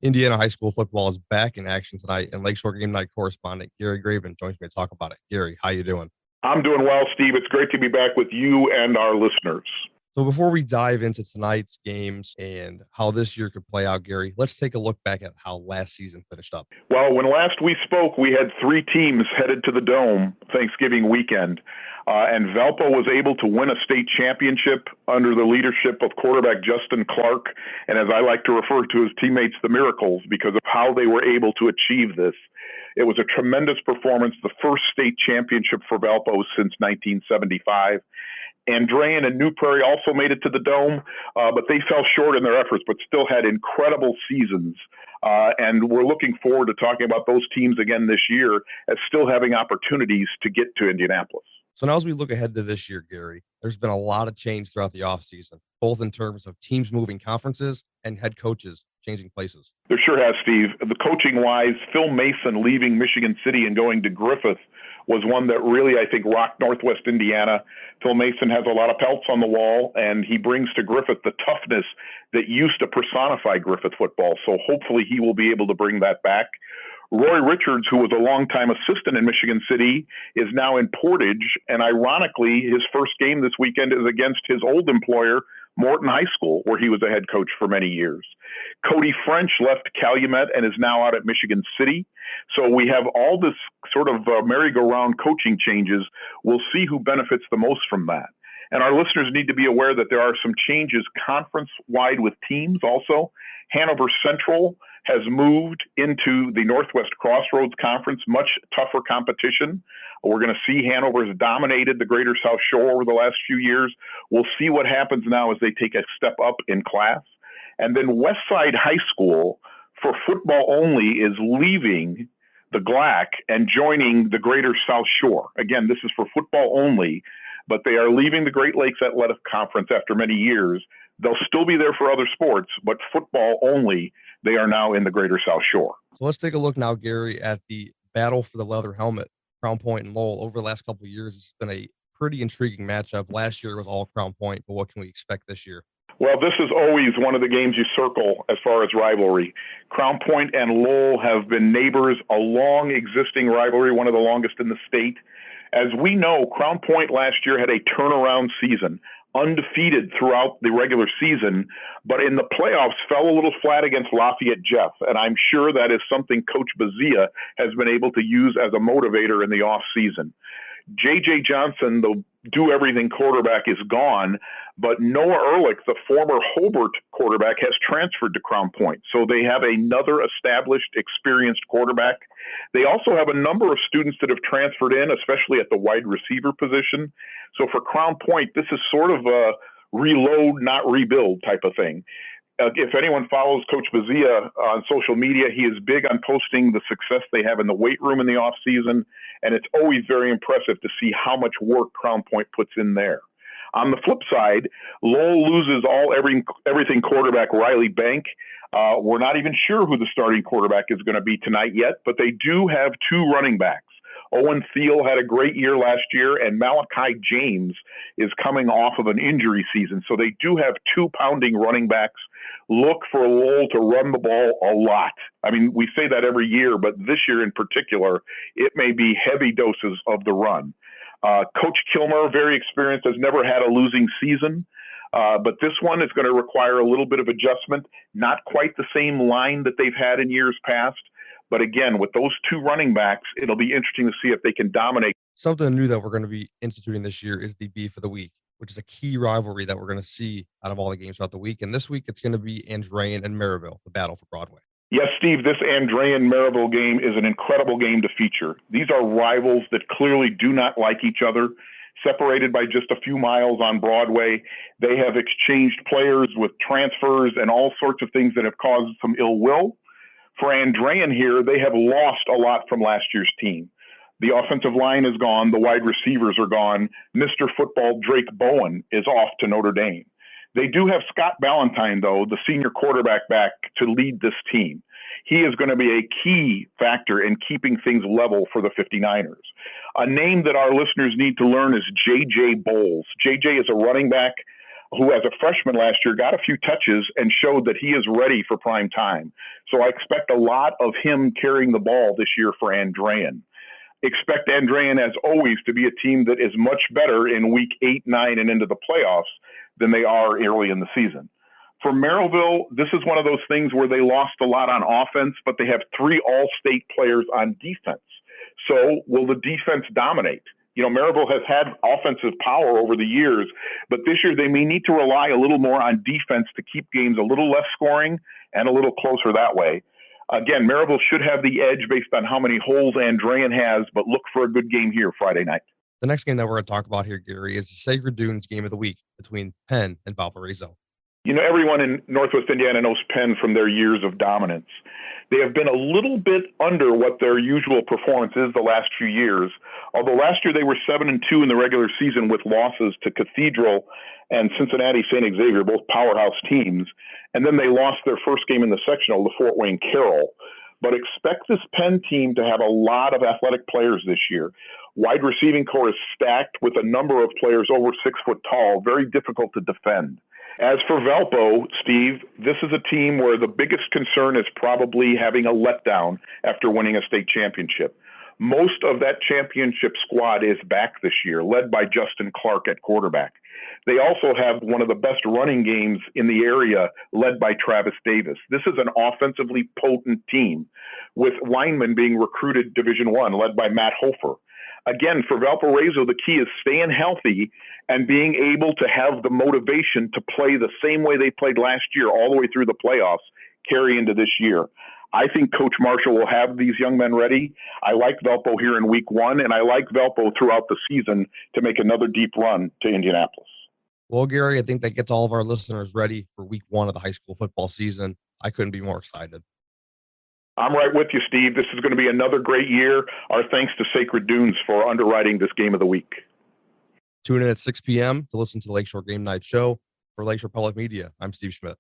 Indiana high school football is back in action tonight, and Lakeshore Game Night correspondent Gary Graven joins me to talk about it. Gary, how you doing? I'm doing well, Steve. It's great to be back with you and our listeners. So before we dive into tonight's games and how this year could play out, Gary, let's take a look back at how last season finished up. Well, when last we spoke, we had three teams headed to the Dome Thanksgiving weekend, and Valpo was able to win a state championship under the leadership of quarterback Justin Clark, and as I like to refer to his teammates, the Miracles, because of how they were able to achieve this. It was a tremendous performance, the first state championship for Valpo since 1975. Andrean and New Prairie also made it to the Dome, but they fell short in their efforts, but still had incredible seasons. And we're looking forward to talking about those teams again this year as still having opportunities to get to Indianapolis. So now as we look ahead to this year, Gary, there's been a lot of change throughout the offseason, both in terms of teams moving conferences and head coaches changing places. There sure has, Steve. The coaching-wise, Phil Mason leaving Michigan City and going to Griffith was one that really, I think, rocked Northwest Indiana. Phil Mason has a lot of pelts on the wall, and he brings to Griffith the toughness that used to personify Griffith football. So hopefully he will be able to bring that back. Roy Richards, who was a longtime assistant in Michigan City, is now in Portage, and ironically, his first game this weekend is against his old employer, Morton High School, where he was a head coach for many years. Cody French left Calumet and is now out at Michigan City. So we have all this sort of merry-go-round coaching changes. We'll see who benefits the most from that. And our listeners need to be aware that there are some changes conference-wide with teams also. Hanover Central has moved into the Northwest Crossroads Conference, much tougher competition. We're going to see Hanover has dominated the Greater South Shore over the last few years. We'll see what happens now as they take a step up in class. And then Westside High School, for football only, is leaving the GLAC and joining the Greater South Shore. Again, this is for football only, but they are leaving the Great Lakes Athletic Conference after many years. They'll still be there for other sports, but football only, they are now in the Greater South Shore. So let's take a look now, Gary, at the battle for the leather helmet. Crown Point and Lowell over the last couple of years. It's been a pretty intriguing matchup. Last year was all Crown Point, but what can we expect this year? Well, this is always one of the games you circle as far as rivalry. Crown Point and Lowell have been neighbors, a long existing rivalry, one of the longest in the state. As we know, Crown Point last year had a turnaround season, undefeated throughout the regular season, but in the playoffs fell a little flat against Lafayette Jeff. And I'm sure that is something Coach Bazia has been able to use as a motivator in the offseason. J.J. Johnson, the do-everything quarterback, is gone, but Noah Ehrlich, the former Hobart quarterback, has transferred to Crown Point. So they have another established, experienced quarterback. They also have a number of students that have transferred in, especially at the wide receiver position. So for Crown Point, this is sort of a reload, not rebuild type of thing. If anyone follows Coach Bazia on social media, he is big on posting the success they have in the weight room in the off season, and it's always very impressive to see how much work Crown Point puts in there. On the flip side, Lowell loses everything quarterback Riley Bank. We're not even sure who the starting quarterback is going to be tonight yet, but they do have two running backs. Owen Thiel had a great year last year, and Malachi James is coming off of an injury season. So they do have two pounding running backs. Look for Lowell to run the ball a lot. I mean, we say that every year, but this year in particular, it may be heavy doses of the run. Coach Kilmer, very experienced, has never had a losing season. But this one is going to require a little bit of adjustment. Not quite the same line that they've had in years past. But again, with those two running backs, it'll be interesting to see if they can dominate. Something new that we're going to be instituting this year is the Beef of the Week, which is a key rivalry that we're going to see out of all the games throughout the week. And this week, it's going to be Andrean and Maryville, the battle for Broadway. Yes, Steve, this Andrean-Maryville game is an incredible game to feature. These are rivals that clearly do not like each other. Separated by just a few miles on Broadway, they have exchanged players with transfers and all sorts of things that have caused some ill will. For Andrean here, they have lost a lot from last year's team. The offensive line is gone. The wide receivers are gone. Mr. Football Drake Bowen is off to Notre Dame. They do have Scott Ballantyne, though, the senior quarterback, back to lead this team. He is going to be a key factor in keeping things level for the 59ers. A name that our listeners need to learn is J.J. Bowles. J.J. is a running back. who as a freshman last year got a few touches and showed that he is ready for prime time. So I expect a lot of him carrying the ball this year for Andrean. Expect Andrean, as always, to be a team that is much better in week 8, 9, and into the playoffs than they are early in the season. For Maryville, this is one of those things where they lost a lot on offense, but they have 3 all-state players on defense. So will the defense dominate? You know, Maryville has had offensive power over the years, but this year they may need to rely a little more on defense to keep games a little less scoring and a little closer that way. Again, Maryville should have the edge based on how many holes Andrean has, but look for a good game here Friday night. The next game that we're going to talk about here, Gary, is the Sacred Dunes game of the week between Penn and Valparaiso. You know, everyone in Northwest Indiana knows Penn from their years of dominance. They have been a little bit under what their usual performance is the last few years, although last year they were 7-2 in the regular season with losses to Cathedral and Cincinnati St. Xavier, both powerhouse teams, and then they lost their first game in the sectional to Fort Wayne Carroll. But expect this Penn team to have a lot of athletic players this year. Wide receiving core is stacked with a number of players over 6 foot tall, very difficult to defend. As for Valpo, Steve, this is a team where the biggest concern is probably having a letdown after winning a state championship. Most of that championship squad is back this year, led by Justin Clark at quarterback. They also have one of the best running games in the area, led by Travis Davis. This is an offensively potent team, with linemen being recruited Division I, led by Matt Hofer. Again, for Valparaiso, the key is staying healthy and being able to have the motivation to play the same way they played last year all the way through the playoffs, carry into this year. I think Coach Marshall will have these young men ready. I like Valpo here in week 1, and I like Valpo throughout the season to make another deep run to Indianapolis. Well, Gary, I think that gets all of our listeners ready for week 1 of the high school football season. I couldn't be more excited. I'm right with you, Steve. This is going to be another great year. Our thanks to Sacred Dunes for underwriting this game of the week. Tune in at 6 p.m. to listen to the Lakeshore Game Night Show. For Lakeshore Public Media, I'm Steve Schmidt.